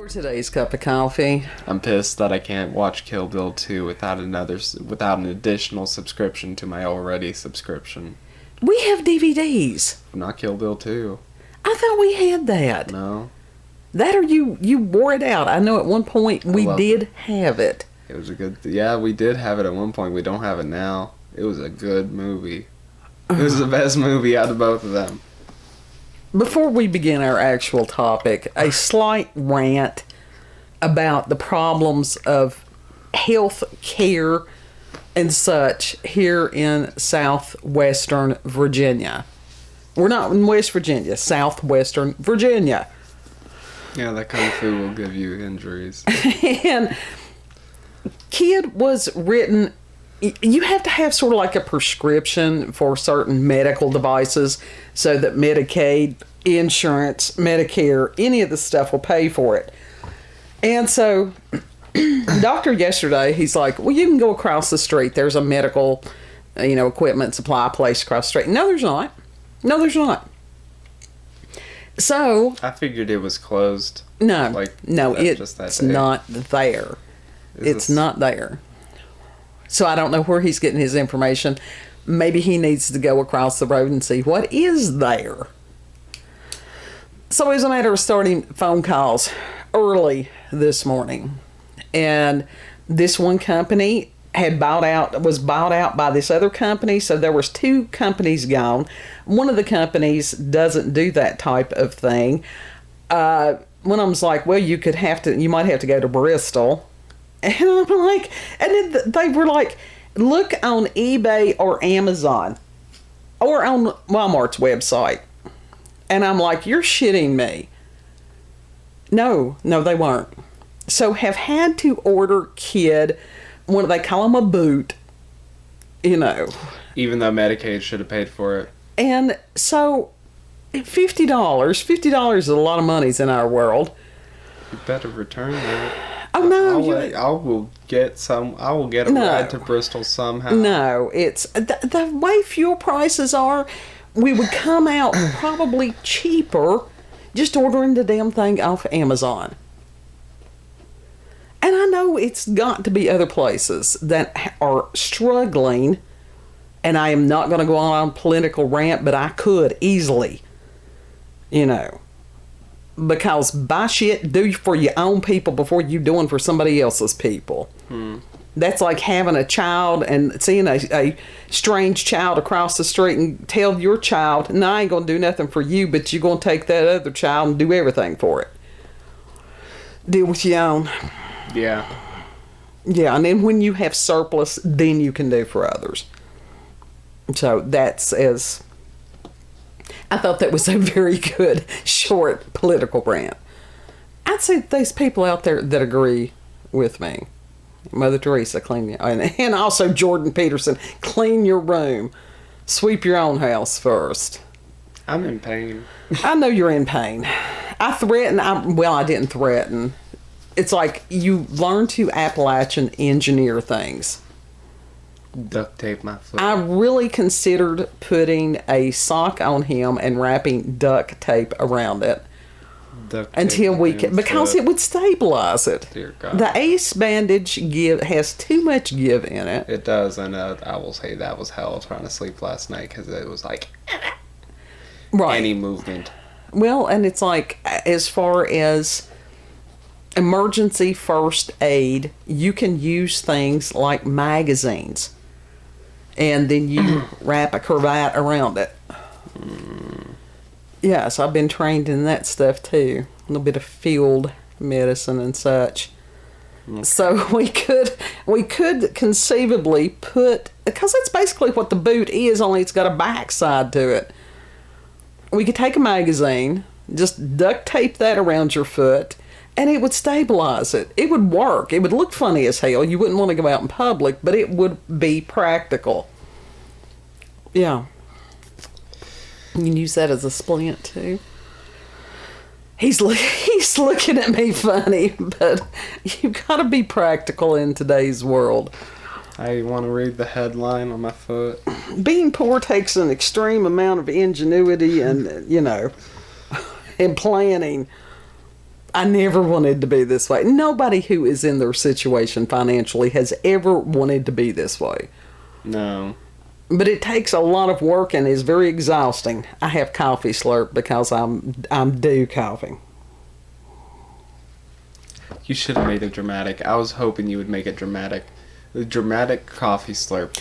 For today's cup of coffee, I'm pissed that I can't watch Kill Bill 2 without an additional subscription to my already subscription. we have DVDs. Not Kill Bill 2. I thought we had that. No. That or you wore it out. I know at one point we did have it. It was a good... Yeah, we did have it at one point. We don't have it now. It was a good movie. It was the best movie out of both of them. Before we begin our actual topic, a slight rant about the problems of health care and such here in southwestern Virginia. We're not in West Virginia, southwestern Virginia. Yeah, that kung fu will give you injuries. And kid was written... You have to have sort of like a prescription for certain medical devices so that Medicaid, insurance, Medicare, any of the stuff will pay for it. And so, doctor yesterday, he's like, well, you can go across the street. There's a medical, equipment supply place across the street. No, there's not. No, there's not. So... I figured it was closed. No, it's not there. It's not there. So I don't know where he's getting his information. Maybe he needs to go across the road and see what is there. So it was a matter of starting phone calls early this morning. And this one company was bought out by this other company. So there was two companies gone. One of the companies doesn't do that type of thing. One of them's like, well, you might have to go to Bristol. And I'm like, and then they were like, look on eBay or Amazon or on Walmart's website. And I'm like, you're shitting me. No, they weren't. So have had to order kid, what do they call them, a boot, Even though Medicaid should have paid for it. And so $50 is a lot of money in our world. You better return that. Oh no! I will get a ride to Bristol somehow. No, it's the way fuel prices are. We would come out probably cheaper just ordering the damn thing off Amazon. And I know it's got to be other places that are struggling. And I am not going to go on a political rant, but I could easily, Because buy shit, do for your own people before you doing for somebody else's people. That's like having a child and seeing a strange child across the street and tell your child, no, I ain't going to do nothing for you, but you're going to take that other child and do everything for it. Deal with your own. Yeah. Yeah, and then when you have surplus, then you can do for others. So I thought that was a very good, short political rant. I'd say there's people out there that agree with me. Mother Teresa, and also Jordan Peterson, clean your room. Sweep your own house first. I'm in pain. I know you're in pain. I didn't threaten. It's like you learn to Appalachian engineer things. Duct tape my foot. I really considered putting a sock on him and wrapping duct tape around it until we can, because it would stabilize it. Dear God. The ACE bandage has too much give in it. It does, and I will say that was hell trying to sleep last night because it was like any movement. Well, and it's like as far as emergency first aid, you can use things like magazines. And then you wrap a cravat around it. Yes, I've been trained in that stuff too. A little bit of field medicine and such. Okay. So we could conceivably put, because that's basically what the boot is, only it's got a backside to it. We could take a magazine, just duct tape that around your foot, and it would stabilize it. It would work. It would look funny as hell. You wouldn't want to go out in public, but it would be practical. Yeah. You can use that as a splint, too. He's looking at me funny, but you've got to be practical in today's world. I want to read the headline on my foot. Being poor takes an extreme amount of ingenuity and, and planning. I never wanted to be this way. Nobody who is in their situation financially has ever wanted to be this way. No. But it takes a lot of work and is very exhausting. I have coffee slurp because I'm due coffee. You should have made it dramatic. I was hoping you would make it dramatic. The dramatic coffee slurp.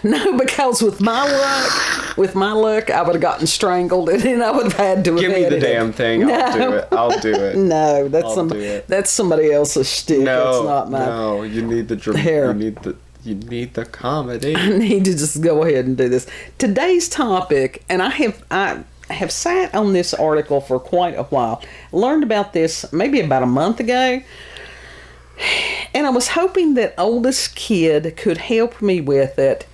No, because with my luck, I would have gotten strangled, and then I would have had to. Give me the damn thing. No. I'll do it. No, that's somebody else's shtick. No, that's not mine. No, you need the drama. You need the comedy. I need to just go ahead and do this. Today's topic, and I have sat on this article for quite a while. Learned about this maybe about a month ago. And I was hoping that oldest kid could help me with it.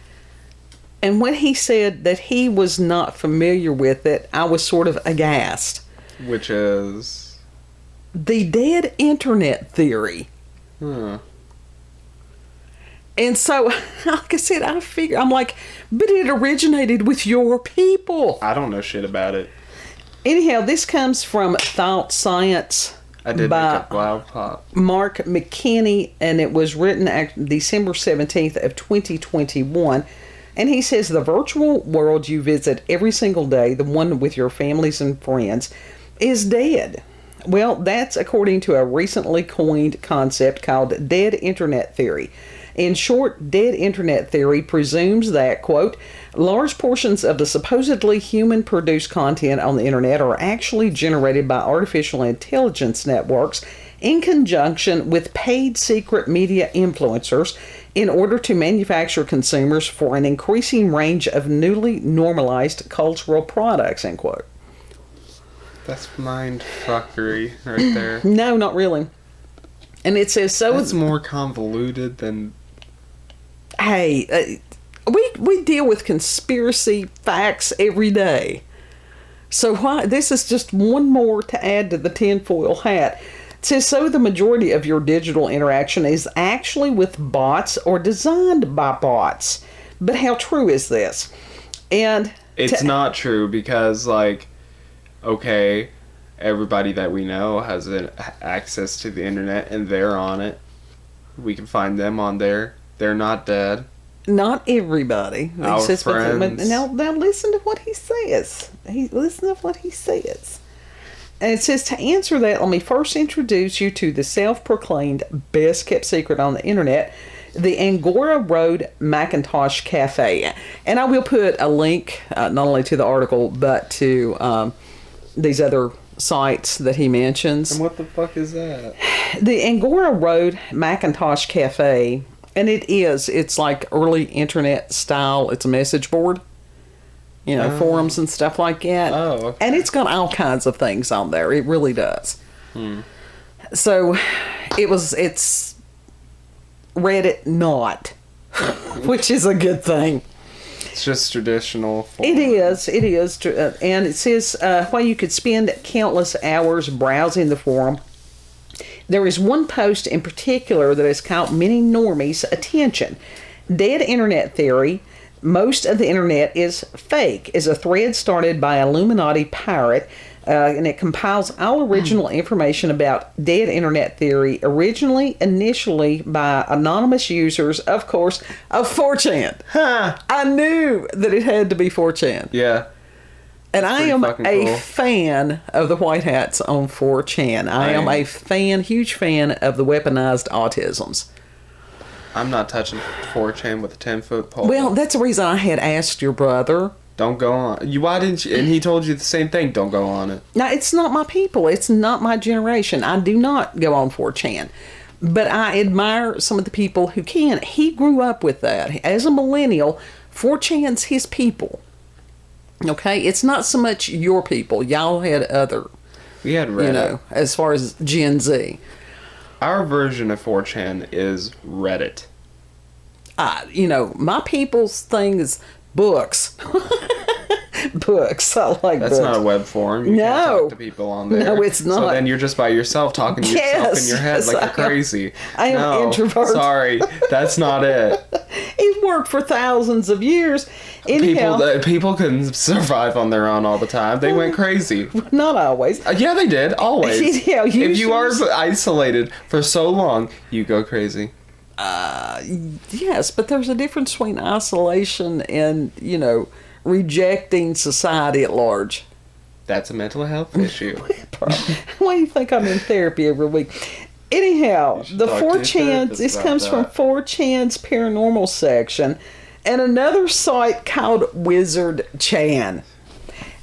And when he said that he was not familiar with it, I was sort of aghast. Which is? The dead internet theory. Huh. And so, like I said, I'm like, but it originated with your people. I don't know shit about it. Anyhow, this comes from Thought Science. I did by make a loud pop. Mark McKinney, and it was written December 17th of 2021. And he says, the virtual world you visit every single day, the one with your families and friends, is dead. Well, that's according to a recently coined concept called dead internet theory. In short, dead internet theory presumes that, quote, large portions of the supposedly human-produced content on the internet are actually generated by artificial intelligence networks in conjunction with paid secret media influencers in order to manufacture consumers for an increasing range of newly normalized cultural products, end quote. That's mind fuckery right there. No, not really. And it says so. It's more convoluted than... Hey, we deal with conspiracy facts every day. So why this is just one more to add to the tinfoil hat. It says, so the majority of your digital interaction is actually with bots or designed by bots. But how true is this? And it's not true because, like, okay, everybody that we know has access to the internet and they're on it. We can find them on there. They're not dead. Not everybody. Our friends. Now listen to what he says. Listen to what he says. And it says, to answer that, let me first introduce you to the self-proclaimed best kept secret on the internet, the Agora Road Macintosh Cafe. And I will put a link not only to the article, but to these other sites that he mentions. And what the fuck is that? The Agora Road Macintosh Cafe, and it's like early internet style. It's a message board, forums and stuff like that. Oh, okay. And it's got all kinds of things on there. It really does. So it's Reddit not, which is a good thing. It's just traditional form. It is, and it says while you could spend countless hours browsing the forum, there is one post in particular that has caught many normies' attention. Dead internet theory, most of the internet is fake, is a thread started by Illuminati pirate, and it compiles all original information about dead internet theory, initially by anonymous users, of course, of 4chan. Huh. I knew that it had to be 4chan. Yeah. And I am a cool fan of the White Hats on 4chan. I am a huge fan of the weaponized autisms. I'm not touching 4chan with a 10-foot pole. Well, that's the reason I had asked your brother. Don't go on. Why didn't you? And he told you the same thing. Don't go on it. Now, it's not my people. It's not my generation. I do not go on 4chan. But I admire some of the people who can. He grew up with that. As a millennial, 4chan's his people. Okay? It's not so much your people. Y'all had other. We had Reddit. As far as Gen Z. Our version of 4chan is Reddit. My people's thing is books. books. I like That's books. not a web forum. You can't talk to people on there. No, it's not. So then you're just by yourself talking to yourself in your head like you're crazy. I am introvert. Sorry, that's not it. He's worked for thousands of years. Anyhow, People couldn't survive on their own all the time. They went crazy. Not always. Yeah, they did. Always. Anyhow, if you are isolated for so long, you go crazy. Yes, but there's a difference between isolation and, rejecting society at large. That's a mental health issue. Why do you think I'm in therapy every week? Anyhow, the 4chan's, this comes from 4chan's paranormal section and another site called Wizard Chan.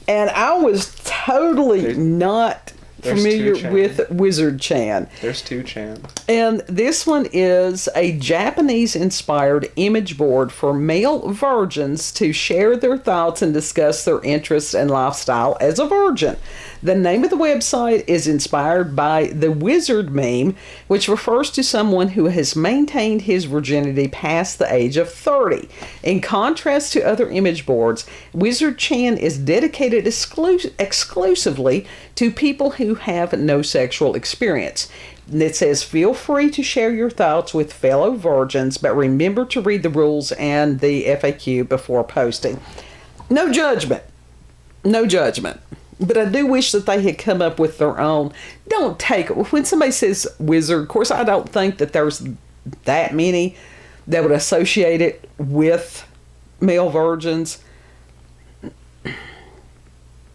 And I was totally not familiar with Wizard Chan. There's 2chan. And this one is a Japanese-inspired image board for male virgins to share their thoughts and discuss their interests and lifestyle as a virgin. The name of the website is inspired by the wizard meme, which refers to someone who has maintained his virginity past the age of 30. In contrast to other image boards, Wizard Chan is dedicated exclusively to people who have no sexual experience. It says, feel free to share your thoughts with fellow virgins, but remember to read the rules and the FAQ before posting. No judgment. No judgment. But I do wish that they had come up with their own. Don't take it. When somebody says wizard, of course, I don't think that there's that many that would associate it with male virgins.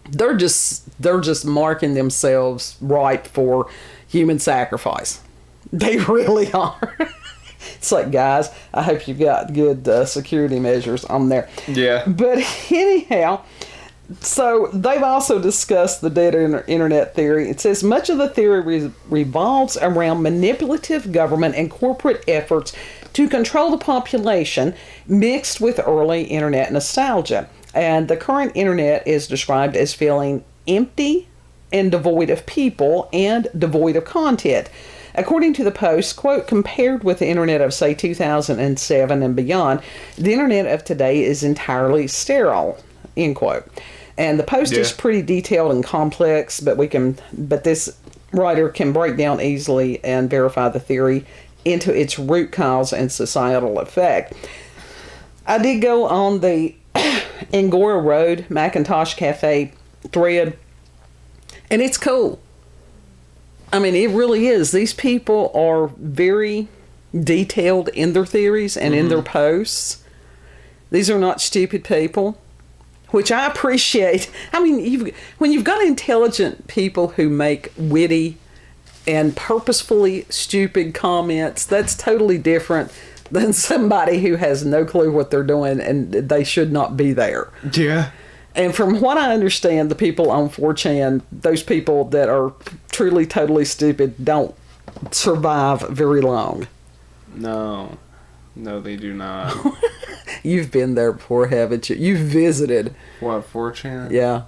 They're just marking themselves ripe for human sacrifice. They really are. It's like, guys, I hope you've got good security measures on there. Yeah. But anyhow, so they've also discussed the dead internet theory. It says much of the theory revolves around manipulative government and corporate efforts to control the population, mixed with early internet nostalgia. And the current internet is described as feeling empty and devoid of people and devoid of content. According to the post, quote, compared with the internet of, say, 2007 and beyond, the internet of today is entirely sterile, end quote. And the post is pretty detailed and complex, but this writer can break down easily and verify the theory into its root cause and societal effect. I did go on the Agora Road Macintosh Cafe thread, and it's cool. I mean, it really is. These people are very detailed in their theories and in their posts. These are not stupid people, which I appreciate. I mean, when you've got intelligent people who make witty and purposefully stupid comments, that's totally different than somebody who has no clue what they're doing and they should not be there. Yeah. And from what I understand, the people on 4chan, those people that are truly, totally stupid, don't survive very long. No, they do not. You've been there before, haven't you? You've visited. What, 4chan? Yeah.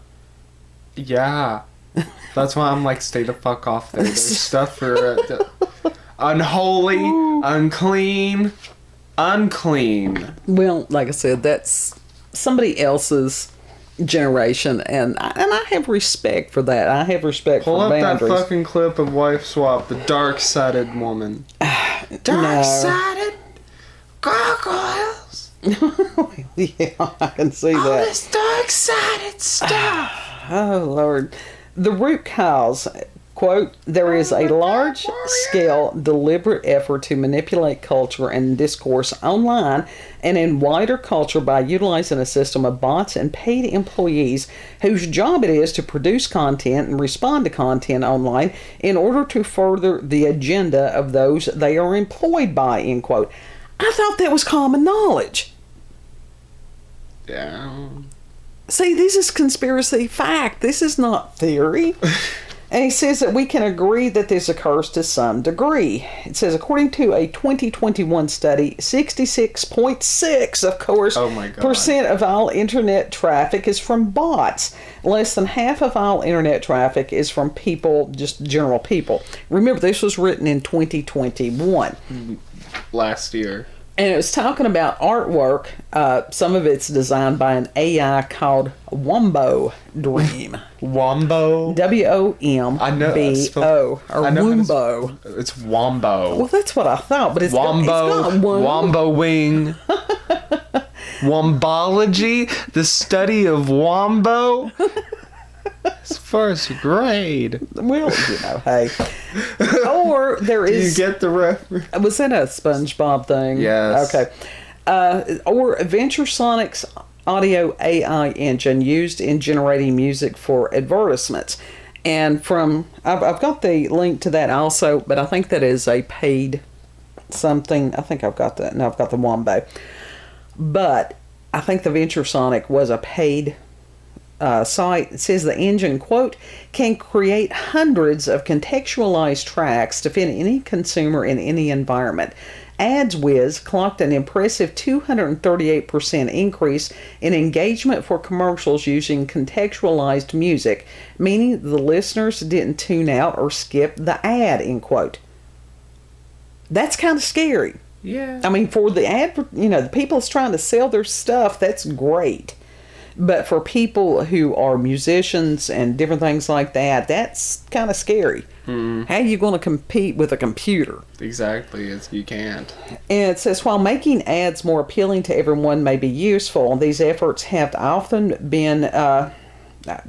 Yeah. That's why I'm like, stay the fuck off there. There's stuff for unholy, unclean. Well, like I said, that's somebody else's generation, and I have respect for that. I have respect for boundaries. Pull up that fucking clip of Wife Swap, the dark-sided woman. Dark-sided gargoyles. Yeah, I can see that. All this dark-sided stuff. Oh, Lord. The root cause, quote, there is a large-scale, deliberate effort to manipulate culture and discourse online and in wider culture by utilizing a system of bots and paid employees whose job it is to produce content and respond to content online in order to further the agenda of those they are employed by, end quote. I thought that was common knowledge. Yeah. See, this is conspiracy fact. This is not theory. And he says that we can agree that this occurs to some degree. It says, according to a 2021 study, 66.6%, of course, percent of all internet traffic is from bots. Less than half of all internet traffic is from people, just general people. Remember, this was written in 2021. Last year. And it was talking about artwork. Some of it's designed by an AI called WOMBO Dream. WOMBO? WOMBO. Or WOMBO. It's WOMBO. Well, that's what I thought, but it's WOMBO. Got WOMBO wing. Wombology? The study of WOMBO? It's first grade. Well, hey. Or there is... Do you get the reference? Was that a SpongeBob thing? Yes. Okay. Or VentureSonic's audio AI engine used in generating music for advertisements. And I've got the link to that also, but I think that is a paid something. I think I've got that. No, I've got the Wombo. But I think the VentureSonic was a paid site. It says the engine, quote, can create hundreds of contextualized tracks to fit any consumer in any environment. AdsWiz clocked an impressive 238% increase in engagement for commercials using contextualized music, meaning the listeners didn't tune out or skip the ad, end quote. That's kind of scary. Yeah. I mean, for the the people that's trying to sell their stuff, that's great. But for people who are musicians and different things like that, that's kind of scary. Mm. How are you going to compete with a computer? Exactly. You can't. And it says, while making ads more appealing to everyone may be useful, these efforts have often been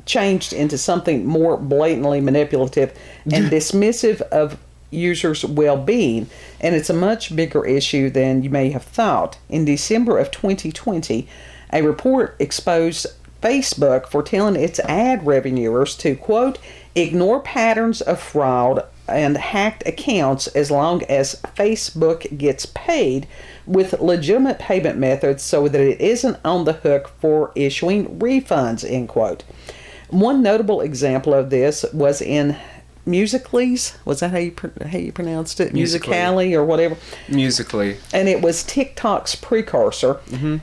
changed into something more blatantly manipulative and dismissive of users' well-being, and it's a much bigger issue than you may have thought. In December of 2020, a report exposed Facebook for telling its ad revenuers to, quote, ignore patterns of fraud and hacked accounts as long as Facebook gets paid with legitimate payment methods so that it isn't on the hook for issuing refunds, end quote. One notable example of this was in Musical.ly's, was that how you pronounced it? Musical.ly or whatever? Musical.ly. And it was TikTok's precursor,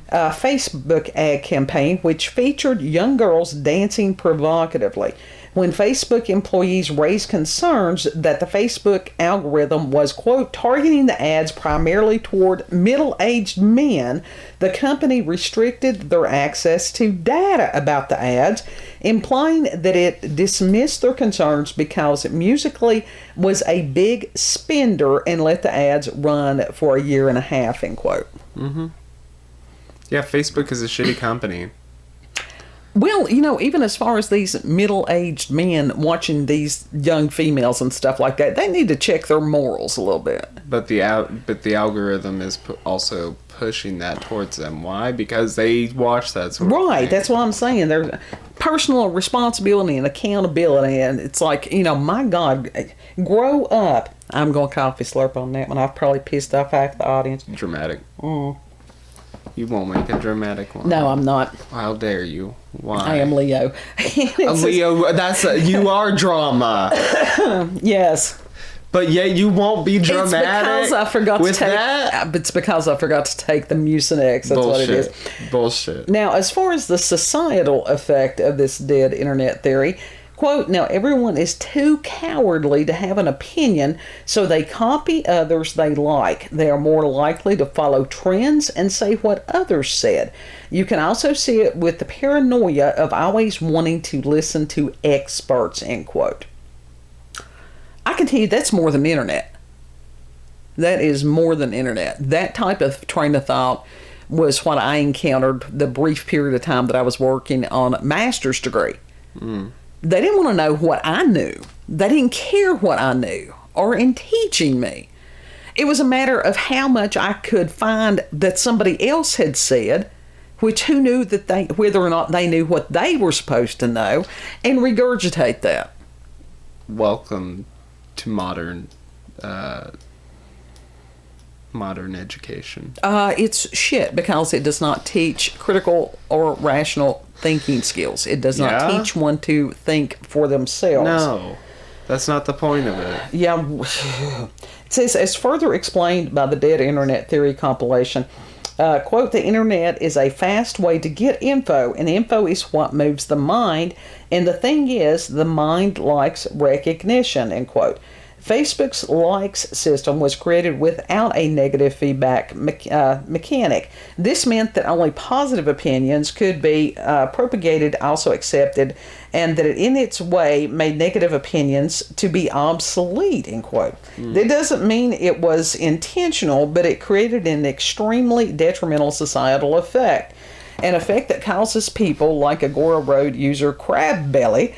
a Facebook ad campaign which featured young girls dancing provocatively. When Facebook employees raised concerns that the Facebook algorithm was, quote, targeting the ads primarily toward middle-aged men, the company restricted their access to data about the ads, implying that it dismissed their concerns because Musical.ly was a big spender and let the ads run for a year and a half, end quote. Mm-hmm. Yeah, Facebook is a shitty company. Well, even as far as these middle-aged men watching these young females and stuff like that, they need to check their morals a little bit. But the algorithm is also pushing that towards them. Why? Because they watch that sort of thing. Right, that's what I'm saying. There's personal responsibility and accountability, and it's like, my God, grow up. I'm going to coffee slurp on that one. I've probably pissed off half the audience. Dramatic. You won't make a dramatic one. No, I'm not. How dare you? Why? I am Leo. Leo, you are drama. Yes. But yet you won't be dramatic. It's because I forgot with to take. That? It's because I forgot to take the Mucinex. That's what it is. Bullshit. Now, as far as the societal effect of this dead internet theory, quote, now everyone is too cowardly to have an opinion, so they copy others they like. They are more likely to follow trends and say what others said. You can also see it with the paranoia of always wanting to listen to experts, end quote. I can tell you that's more than internet. That is more than internet. That type of train of thought was what I encountered the brief period of time that I was working on a master's degree. They didn't want to know what I knew. They didn't care what I knew or in teaching me. It was a matter of how much I could find that somebody else had said, which who knew that whether or not they knew what they were supposed to know, and regurgitate that. Welcome to modern education. It's shit because it does not teach critical or rational thinking skills. It does not teach one to think for themselves. No, that's not the point of it. Yeah. It says, as further explained by the Dead Internet Theory compilation, quote, the internet is a fast way to get info, and info is what moves the mind, and the thing is, the mind likes recognition, end quote. Facebook's likes system was created without a negative feedback mechanic. This meant that only positive opinions could be propagated, also accepted, and that it in its way made negative opinions to be obsolete, end quote. That doesn't mean it was intentional, but it created an extremely detrimental societal effect. An effect that causes people like Agora Road user Crabbelly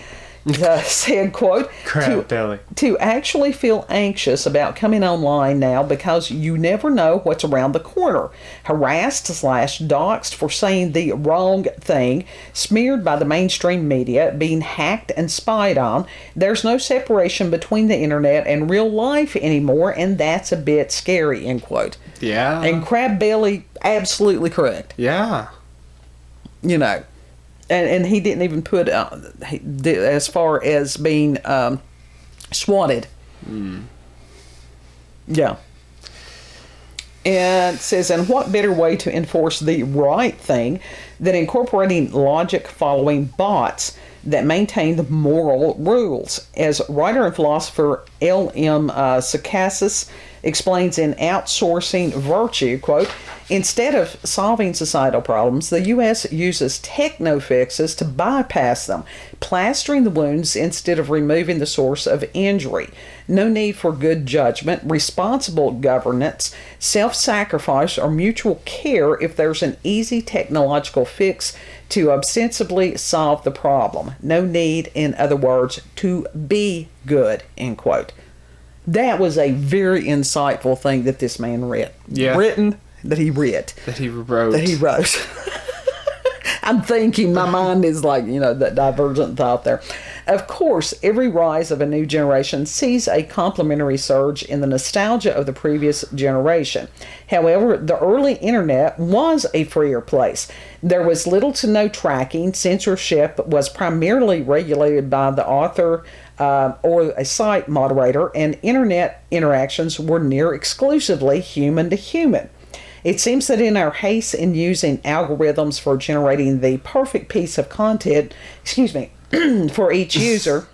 said, quote, to actually feel anxious about coming online now because you never know what's around the corner. Harassed / doxxed for saying the wrong thing, smeared by the mainstream media, being hacked and spied on. There's no separation between the internet and real life anymore, and that's a bit scary, end quote. Yeah. And Crabbelly, absolutely correct. Yeah. You know. And he didn't even put as far as being swatted. Yeah. And it says, and what better way to enforce the right thing than incorporating logic following bots that maintain the moral rules? As writer and philosopher L.M. Sakassis explains in Outsourcing Virtue, quote, instead of solving societal problems, the U.S. uses techno-fixes to bypass them, plastering the wounds instead of removing the source of injury. No need for good judgment, responsible governance, self-sacrifice, or mutual care if there's an easy technological fix to ostensibly solve the problem. No need, in other words, to be good, end quote. That was a very insightful thing that this man read. Yeah. That he wrote. I'm thinking, my mind is like, that divergent thought there. Of course, every rise of a new generation sees a complementary surge in the nostalgia of the previous generation. However, the early internet was a freer place. There was little to no tracking. Censorship was primarily regulated by the author or a site moderator, and internet interactions were near exclusively human to human. It seems that in our haste in using algorithms for generating the perfect piece of content, for each user,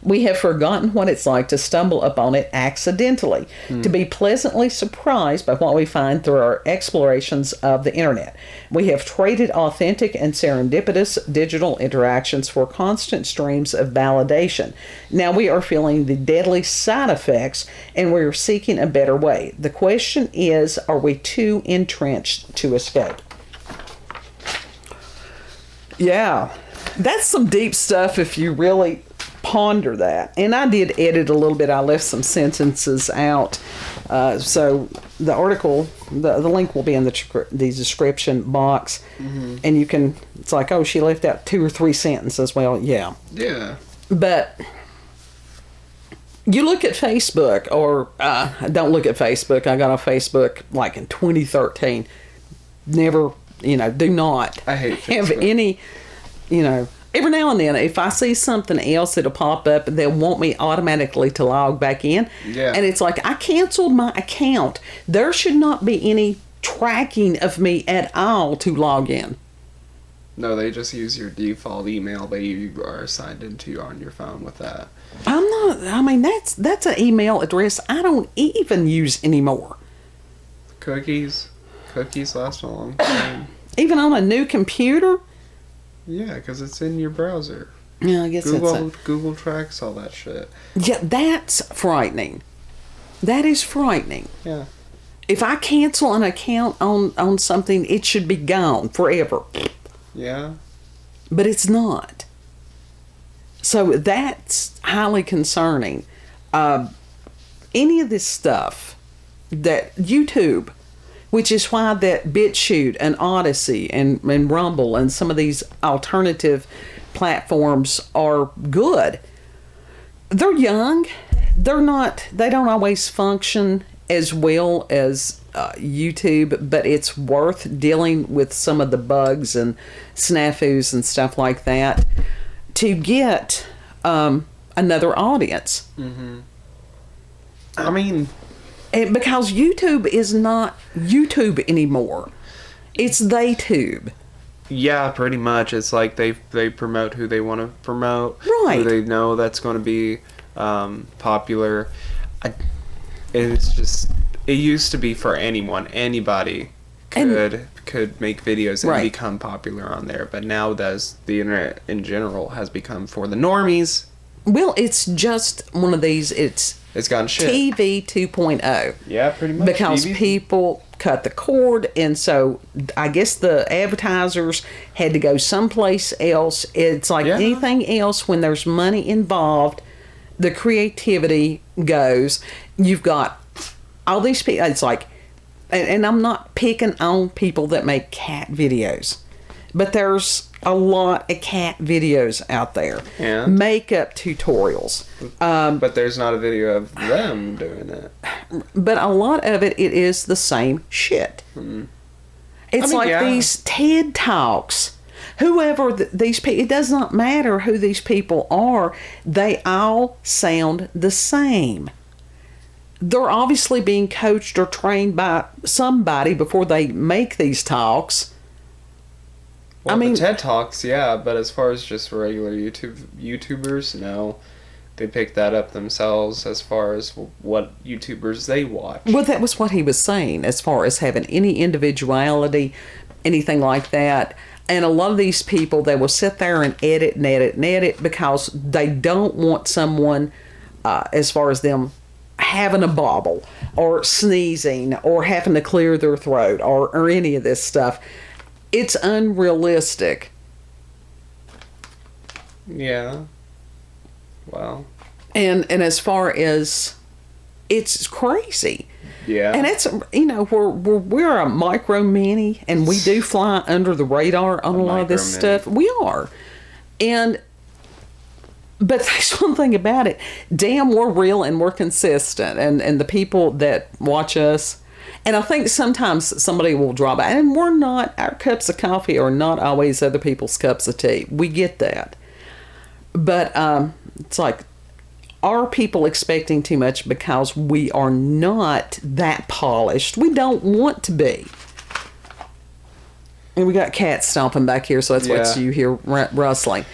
we have forgotten what it's like to stumble upon it accidentally, to be pleasantly surprised by what we find through our explorations of the internet. We have traded authentic and serendipitous digital interactions for constant streams of validation. Now we are feeling the deadly side effects, and we are seeking a better way. The question is, are we too entrenched to escape? Yeah, that's some deep stuff if you really ponder that. And I did edit a little bit. I left some sentences out. So the article, the link will be in the description box. And you can, it's like, oh, she left out 2 or 3 sentences. Well, yeah. Yeah. But you look at Facebook, or don't look at Facebook. I got on Facebook like in 2013. Never, do not I hate have Facebook. any, every now and then, if I see something else, it'll pop up and they'll want me automatically to log back in. Yeah. And it's like, I canceled my account. There should not be any tracking of me at all to log in. No, they just use your default email that you are signed into on your phone with that. That's an email address I don't even use anymore. Cookies last a long time. Even on a new computer? Yeah, because it's in your browser. Yeah, I guess Google tracks all that shit. Yeah, that's frightening. That is frightening. Yeah. If I cancel an account on something, it should be gone forever. Yeah. But it's not. So that's highly concerning. Any of this stuff that YouTube, which is why that BitChute and Odyssey and Rumble and some of these alternative platforms are good. They're young. They don't always function as well as YouTube, but it's worth dealing with some of the bugs and snafus and stuff like that to get another audience. Mm-hmm. I mean, because YouTube is not YouTube anymore. It's TheyTube. Yeah, pretty much. It's like they promote who they want to promote. Right. Who they know that's going to be popular. It's just, it used to be for anyone, anybody could make videos and become popular on there, but now the internet in general has become for the normies. Well, it's just one of these. It's gone shit. TV 2.0. Yeah, pretty much. Because people cut the cord, and so I guess the advertisers had to go someplace else. It's like anything else, when there's money involved, the creativity goes. You've got all these people. It's like, and I'm not picking on people that make cat videos, but there's a lot of cat videos out there. Yeah. Makeup tutorials. But there's not a video of them doing it. But a lot of it is the same shit. Mm. It's these TED Talks. Whoever these people, it does not matter who these people are. They all sound the same. They're obviously being coached or trained by somebody before they make these talks. Well, the TED Talks, yeah, but as far as just regular YouTubers, no. They pick that up themselves as far as what YouTubers they watch. Well, that was what he was saying, as far as having any individuality, anything like that. And a lot of these people, they will sit there and edit and edit and edit because they don't want someone, as far as them having a bobble or sneezing or having to clear their throat or any of this stuff. It's unrealistic. Yeah. Well. And as far as, it's crazy. Yeah. And it's, we're a micro mini, and we do fly under the radar on a lot of this stuff. We are. But there's one thing about it. Damn, we're real and we're consistent. And the people that watch us, and I think sometimes somebody will drop out, and we're not, our cups of coffee are not always other people's cups of tea. We get that. But it's like, are people expecting too much because we are not that polished? We don't want to be. And we got cats stomping back here, so that's what you hear rustling.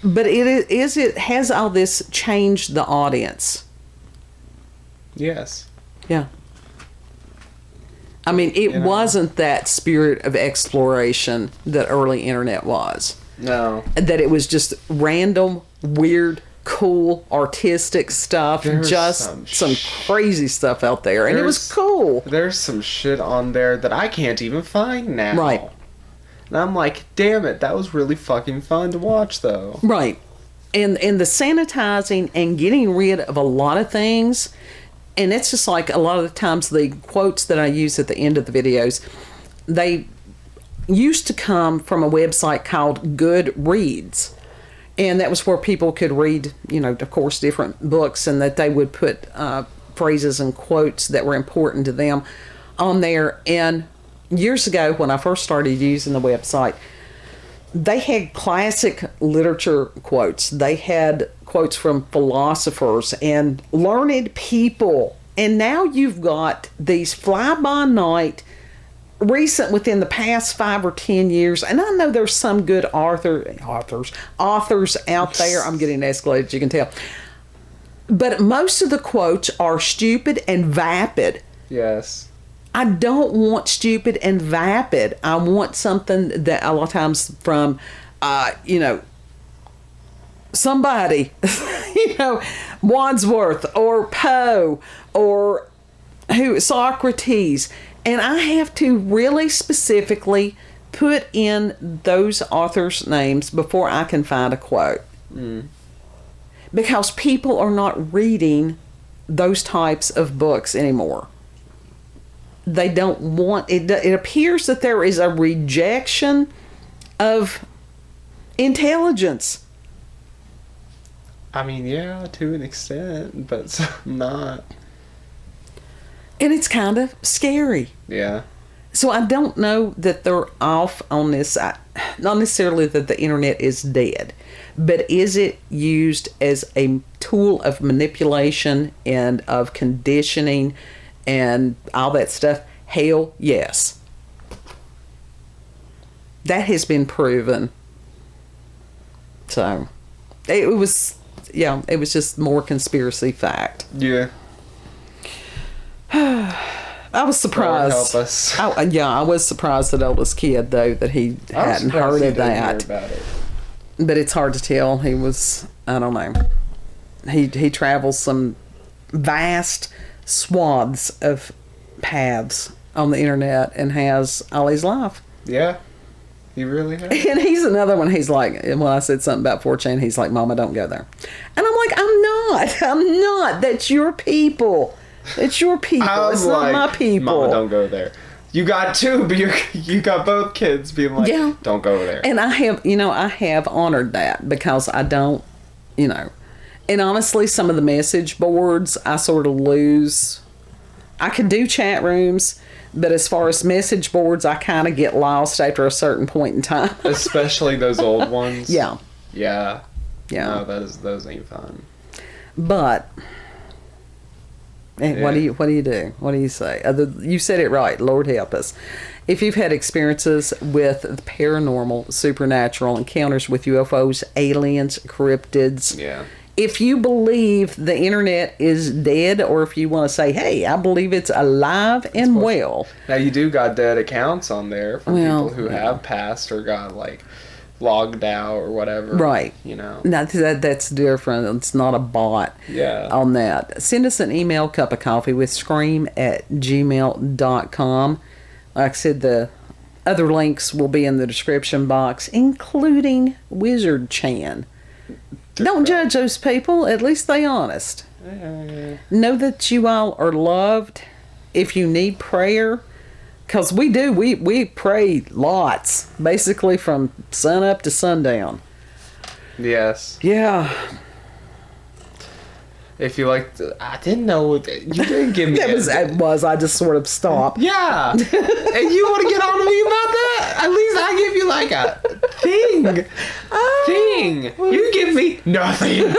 But has all this changed the audience? Yes. Yeah. I mean, it wasn't that spirit of exploration that early internet was. No. That it was just random, weird, cool, artistic stuff. There's some crazy stuff out there. And it was cool. There's some shit on there that I can't even find now. Right. And I'm like, damn it, that was really fucking fun to watch, though. Right. And the sanitizing and getting rid of a lot of things. And it's just like a lot of the times the quotes that I use at the end of the videos, they used to come from a website called Goodreads. And that was where people could read, of course, different books, and that they would put phrases and quotes that were important to them on there. And years ago, when I first started using the website, they had classic literature quotes. They had quotes from philosophers and learned people. And now you've got these fly-by-night, recent within the past 5 or 10 years. And I know there's some good authors out there. I'm getting escalated, you can tell. But most of the quotes are stupid and vapid. Yes. I don't want stupid and vapid. I want something that a lot of times from, somebody, Wadsworth or Poe or Socrates. And I have to really specifically put in those authors' names before I can find a quote. Mm. Because people are not reading those types of books anymore. They don't want it. It appears that there is a rejection of intelligence. I mean, yeah, to an extent, but not. And it's kind of scary. Yeah. So I don't know that they're off on this. Not necessarily that the internet is dead, but is it used as a tool of manipulation and of conditioning and all that stuff? Hell yes. That has been proven. So It was, yeah, it was just more conspiracy fact. Yeah. I was surprised. Lord help us. I was surprised that oldest kid, though, that he hadn't heard of that. About it. But it's hard to tell. He was, I don't know. He travels some vast swaths of paths on the internet and has all his life. Yeah, he really has. And he's another one. He's like, when I said something about 4chan, he's like, Mama, don't go there. And I'm like, I'm not. That's your people. It's your people. It's not my people. Mama, don't go there. You got two, but you got both kids being like, yeah, don't go there. And I have honored that because I don't, and honestly, some of the message boards, I sort of lose. I can do chat rooms, but as far as message boards, I kind of get lost after a certain point in time. Especially those old ones. Yeah. Yeah. No, those ain't fun. But what do you do? What do you say? You said it right. Lord help us. If you've had experiences with the paranormal, supernatural encounters with UFOs, aliens, cryptids, if you believe the internet is dead, or if you want to say, hey, I believe it's alive and well. Now, you do got dead accounts on there for people who have passed or got, logged out or whatever. Right. Now, that's different. It's not a bot on that. Send us an email, cupofcoffeewithscream@gmail.com. Like I said, the other links will be in the description box, including Wizard Chan. Don't judge those people. At least they honest. Know that you all are loved. If you need prayer, because we do. We pray lots, basically from sun up to sundown. Yes. Yeah. If you like, I didn't know you didn't give me. It was. I just sort of stopped. Yeah. And you want to get on to me about that? At least I give you a thing. Thing. You give me nothing.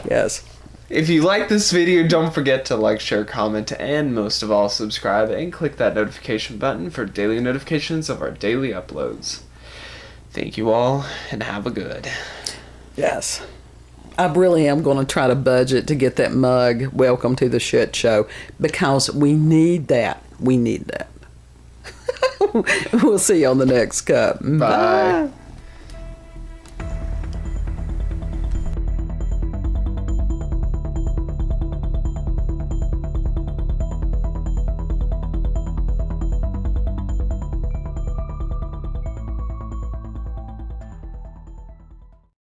Yes. If you like this video, don't forget to like, share, comment, and most of all, subscribe and click that notification button for daily notifications of our daily uploads. Thank you all, and have a good. Yes. I really am going to try to budget to get that mug, Welcome to the Shit Show, because we need that. We need that. We'll see you on the next cup. Bye.